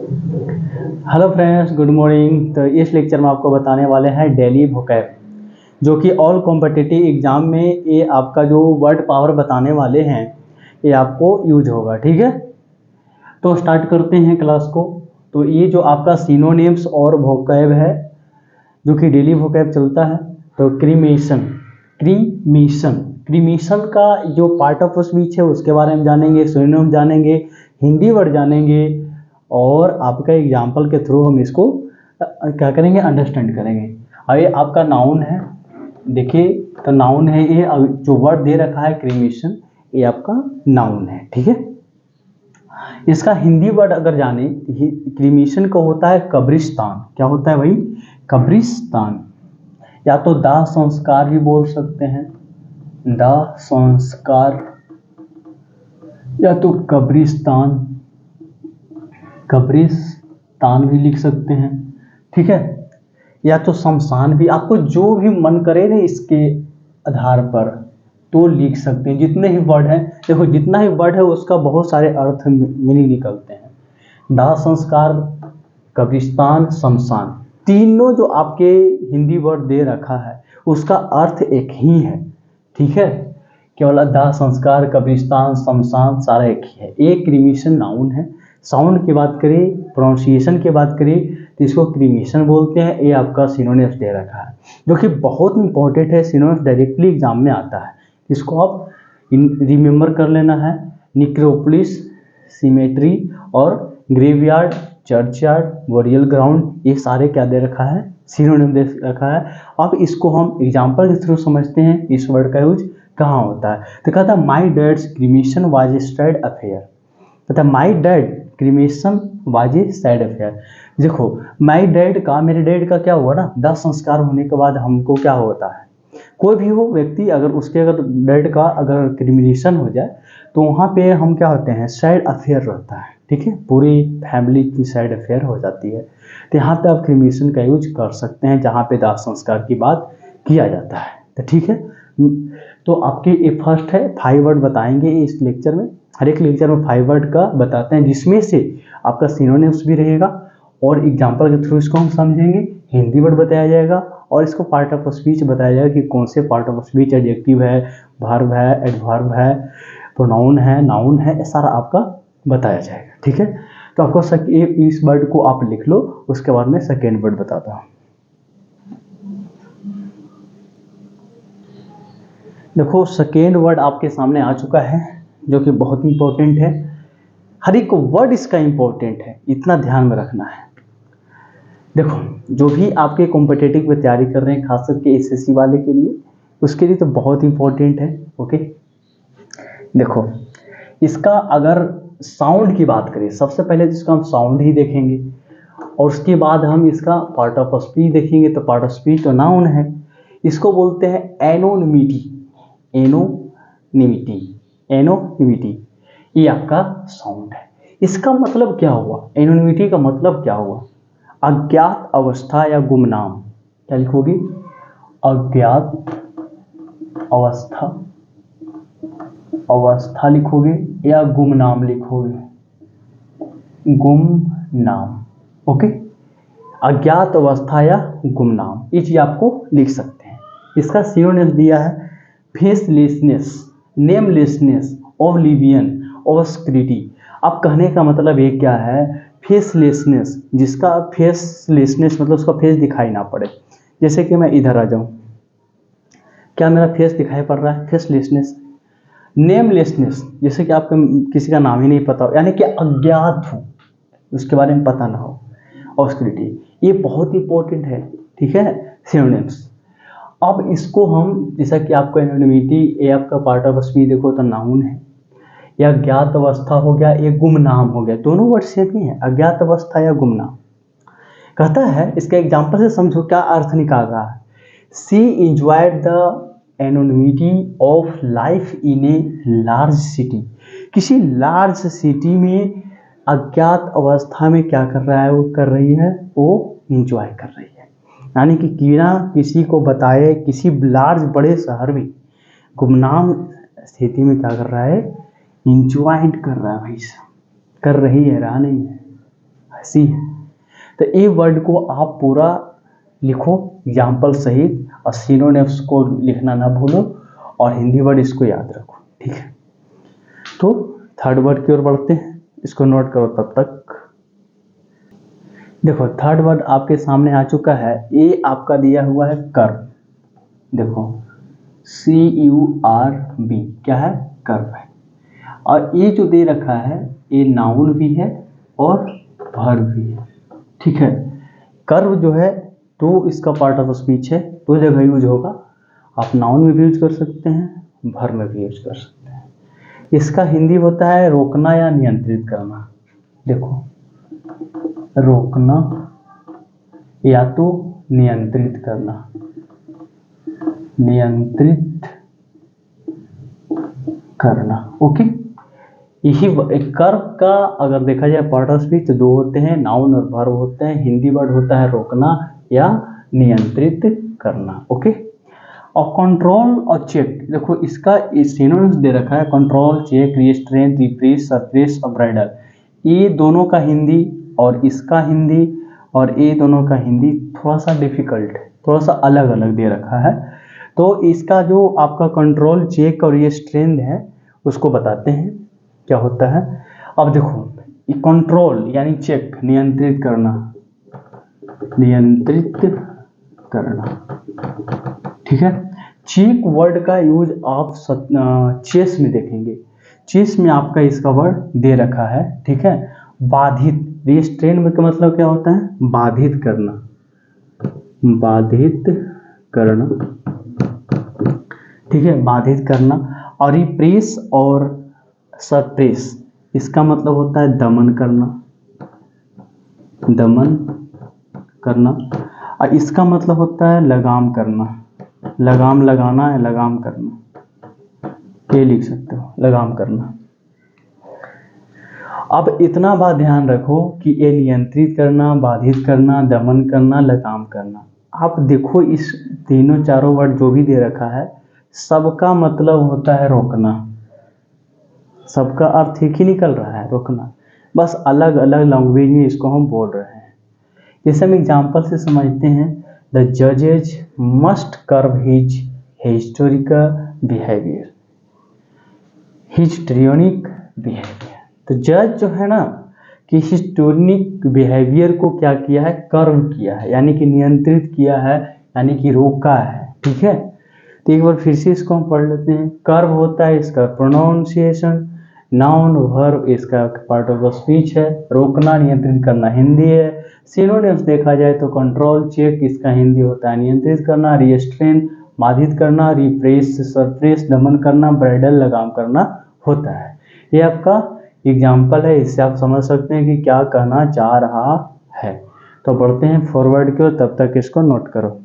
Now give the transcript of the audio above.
Hello friends, good morning. तो इस lecture में आपको बताने वाले हैं डेली वोकैब, जो कि ऑल कॉम्पिटिटिव एग्जाम में ये आपका जो वर्ड पावर बताने वाले हैं ये आपको यूज होगा। ठीक है, तो स्टार्ट करते हैं क्लास को। तो ये जो आपका सिनोनिम्स और वोकैब है जो कि डेली वोकैब चलता है। तो क्रीमेशन, क्रीमेशन क्रीमेशन का जो पार्ट ऑफ स्पीच है उसके बारे में जानेंगे, सिनोनिम जानेंगे, हिंदी वर्ड जानेंगे और आपका एग्जाम्पल के थ्रू हम इसको क्या करेंगे, अंडरस्टैंड करेंगे। अब ये आपका नाउन है, देखिए तो नाउन है ये, जो वर्ड दे रखा है क्रीमेशन, ये आपका नाउन है। ठीक है, इसका हिंदी वर्ड अगर जाने, क्रीमेशन का होता है कब्रिस्तान। क्या होता है भाई? कब्रिस्तान, या तो दाह संस्कार भी बोल सकते हैं, दाह संस्कार, या तो कब्रिस्तान, कब्रिस्तान भी लिख सकते हैं। ठीक है, या तो शमशान भी, आपको जो भी मन करे ना इसके आधार पर तो लिख सकते हैं। जितने ही वर्ड हैं, देखो जितना ही वर्ड है उसका बहुत सारे अर्थ मीनिंग निकलते हैं। दाह संस्कार, कब्रिस्तान, शमशान, तीनों जो आपके हिंदी वर्ड दे रखा है उसका अर्थ एक ही है। ठीक है, केवल दाह संस्कार, कब्रिस्तान, शमशान सारा एक ही है। एक क्रीमेशन नाउन है। साउंड की बात करें, प्रोनाउंसिएशन की बात करें तो इसको क्रीमेशन बोलते हैं। ये आपका सिनोनिम्स दे रखा है जो कि बहुत इंपॉर्टेंट है। सिनोनिम्स डायरेक्टली एग्जाम में आता है, इसको आप रिमेंबर कर लेना है। निक्रोपोलिस, सिमेट्री और ग्रेवयार्ड, चर्चयार्ड, बरियल ग्राउंड, ये सारे क्या दे रखा है, सिनोनिम दे रखा है। अब इसको हम एग्जाम्पल के थ्रू समझते हैं इस वर्ड का यूज कहाँ होता है। तो कहता है my dad's cremation was a sad affair. कहता है my dad cremation was a sad affair. देखो माई डैड का, मेरे डैड का क्या हुआ ना, दाह संस्कार होने के बाद हमको क्या होता है, कोई भी हो व्यक्ति अगर उसके अगर डैड का अगर क्रीमेशन हो जाए तो वहाँ पे हम क्या होते हैं, सैड अफेयर रहता है। ठीक है, पूरी फैमिली की सैड अफेयर हो जाती है। तो यहाँ पे आप क्रीमेशन का यूज कर सकते हैं जहाँ पे दाह संस्कार की बात किया जाता है। तो ठीक है, तो आपके ये फर्स्ट है 5 वर्ड बताएंगे इस लेक्चर में। हर एक लेक्चर में 5 वर्ड का बताते हैं जिसमें से आपका सिनोनिम्स भी रहेगा और एग्जाम्पल के थ्रू इसको हम समझेंगे। हिंदी वर्ड बताया जाएगा और इसको पार्ट ऑफ स्पीच बताया जाएगा कि कौन से पार्ट ऑफ स्पीच एडजेक्टिव है, वर्ब है, एडवर्ब है, प्रोनाउन है, नाउन है, ये सारा आपका बताया जाएगा। ठीक है, तो आपको इस वर्ड को आप लिख लो, उसके बाद में सेकेंड वर्ड बताता हूँ। देखो सेकेंड वर्ड आपके सामने आ चुका है जो कि बहुत इंपॉर्टेंट है। हर एक वर्ड इसका इंपॉर्टेंट है, इतना ध्यान में रखना है। देखो जो भी आपके कॉम्पिटिटिव में तैयारी कर रहे हैं, खास करके एसएससी वाले के लिए, उसके लिए तो बहुत इंपॉर्टेंट है। ओके, देखो इसका अगर साउंड की बात करें, सबसे पहले तो इसका हम साउंड ही देखेंगे और उसके बाद हम इसका पार्ट ऑफ स्पीच देखेंगे। तो पार्ट ऑफ स्पीच तो नाउन है, इसको बोलते हैं एनोनिमिटी। एनोनिमिटी, एनोनिमिटी ये आपका साउंड है। इसका मतलब क्या हुआ, एनोनिमिटी का मतलब क्या हुआ, अज्ञात अवस्था या गुमनाम। क्या लिखोगे, अज्ञात अवस्था, अवस्था लिखोगे या गुमनाम लिखोगे, गुमनाम। ओके, अज्ञात अवस्था या गुमनाम, ये चीज आपको लिख सकते हैं। इसका सिनोनिम दिया है फेसलेसनेस, नेमलेसनेस, ओब्लिवियन, ऑब्सक्यूरिटी। अब कहने का मतलब ये क्या है, फेसलेसनेस, जिसका फेसलेसनेस मतलब उसका फेस दिखाई ना पड़े। जैसे कि मैं इधर आ जाऊं, क्या मेरा फेस दिखाई पड़ रहा है, फेसलेसनेस। नेमलेसनेस, जैसे कि आपको किसी का नाम ही नहीं पता हो, यानी कि अज्ञात हो, उसके बारे में पता ना हो। ऑब्सक्यूरिटी, ये बहुत इंपॉर्टेंट है। ठीक है, सिनोनिम्स। अब इसको हम, जैसा कि आपको एनोनिमिटी, ये आपका पार्ट ऑफ स्पीच देखो तो नाउन है, या अज्ञात अवस्था हो गया, ये गुमनाम हो गया, दोनों वर्ड सेम ही है, अज्ञात अवस्था या गुमनाम। कहता है इसके एग्जाम्पल से समझो क्या अर्थ निकाल रहा है। She enjoyed the anonymity of life in a large city. किसी लार्ज सिटी में अज्ञात अवस्था में क्या कर रहा है, वो कर रही है, वो इंजॉय कर रही है। यानी कि बिना किसी को बताए किसी लार्ज बड़े शहर में गुमनाम स्थिति में क्या कर रहा है, इंजॉय कर रहा है भाई साहब, कर रही है, रहा नहीं है, सी है। तो ए वर्ड को आप पूरा लिखो एग्जाम्पल सहित और सिनोनिम्स को लिखना ना भूलो और हिंदी वर्ड इसको याद रखो, ठीक है। तो थर्ड वर्ड की ओर बढ़ते हैं, इसको नोट करो तब तक। देखो थर्ड वर्ड आपके सामने आ चुका है, ये आपका दिया हुआ है कर्व। देखो CURV क्या है, कर्व है। और ये जो दे रखा है ये नाउन भी है और वर्ब भी है, ठीक है। कर्व जो है तो इसका पार्ट ऑफ स्पीच है, दो जगह यूज होगा। आप नाउन में भी यूज कर सकते हैं, वर्ब में भी यूज कर सकते हैं। इसका हिंदी होता है रोकना या नियंत्रित करना। देखो रोकना या तो नियंत्रित करना, नियंत्रित करना, ओके। यही कर्व का अगर देखा जाए पार्ट ऑफ स्पीच तो दो होते हैं, नाउन और वर्ब होते हैं। हिंदी वर्ड होता है रोकना या नियंत्रित करना, ओके। और कंट्रोल और चेक, देखो इसका सिनोनिम्स दे रखा है, control, check, restrain, repress, suppress और ब्राइडल। ये दोनों का हिंदी और इसका हिंदी और ये दोनों का हिंदी थोड़ा सा डिफिकल्ट है, थोड़ा सा अलग अलग दे रखा है। तो इसका जो आपका कंट्रोल, चेक और रिस्ट्रेन है उसको बताते हैं क्या होता है। अब देखो कंट्रोल यानी चेक, नियंत्रित करना, नियंत्रित करना, ठीक है। चेक वर्ड का यूज आप चेस में देखेंगे, चेस में आपका इसका वर्ड दे रखा है, ठीक है। बाधित, रिस्ट्रेन में का मतलब क्या होता है, बाधित करना, बाधित करना, ठीक है, बाधित करना। और रिप्रेस और सप्रेस इसका मतलब होता है दमन करना, दमन करना। और इसका मतलब होता है लगाम करना, लगाम लगाना है, लगाम करना, ये लिख सकते हो, लगाम करना। अब इतना बात ध्यान रखो कि ये नियंत्रित करना, बाधित करना, दमन करना, लगाम करना। आप देखो इस तीनों चारों वर्ड जो भी दे रखा है सबका मतलब होता है रोकना, सबका अर्थ एक ही निकल रहा है, रोकना। बस अलग अलग लैंग्वेज में इसको हम बोल रहे हैं। जैसे हम एग्जाम्पल से समझते हैं, द जजेज must curb his historical behaviour, histrionic behaviour. तो जज जो है ना कि हिस्टोरिक बिहेवियर को क्या किया है, कर्व किया है, यानी कि नियंत्रित किया है, यानी कि रोका है, ठीक है। तो एक बार फिर से इसको हम पढ़ लेते हैं। कर्व होता है इसका प्रोनाउंसिएशन, नाउन वर्ब इसका पार्ट ऑफ स्पीच है, रोकना नियंत्रित करना हिंदी है। सिनोनिम्स देखा जाए तो कंट्रोल, चेक इसका हिंदी होता है नियंत्रित करना, रिस्ट्रेन बाधित करना, रिप्रेस सप्रेस दमन करना, ब्राइडल लगाम करना होता है। ये आपका एग्जाम्पल है, इससे आप समझ सकते हैं कि क्या कहना चाह रहा है। तो बढ़ते हैं फॉरवर्ड की ओर, तब तक इसको नोट करो।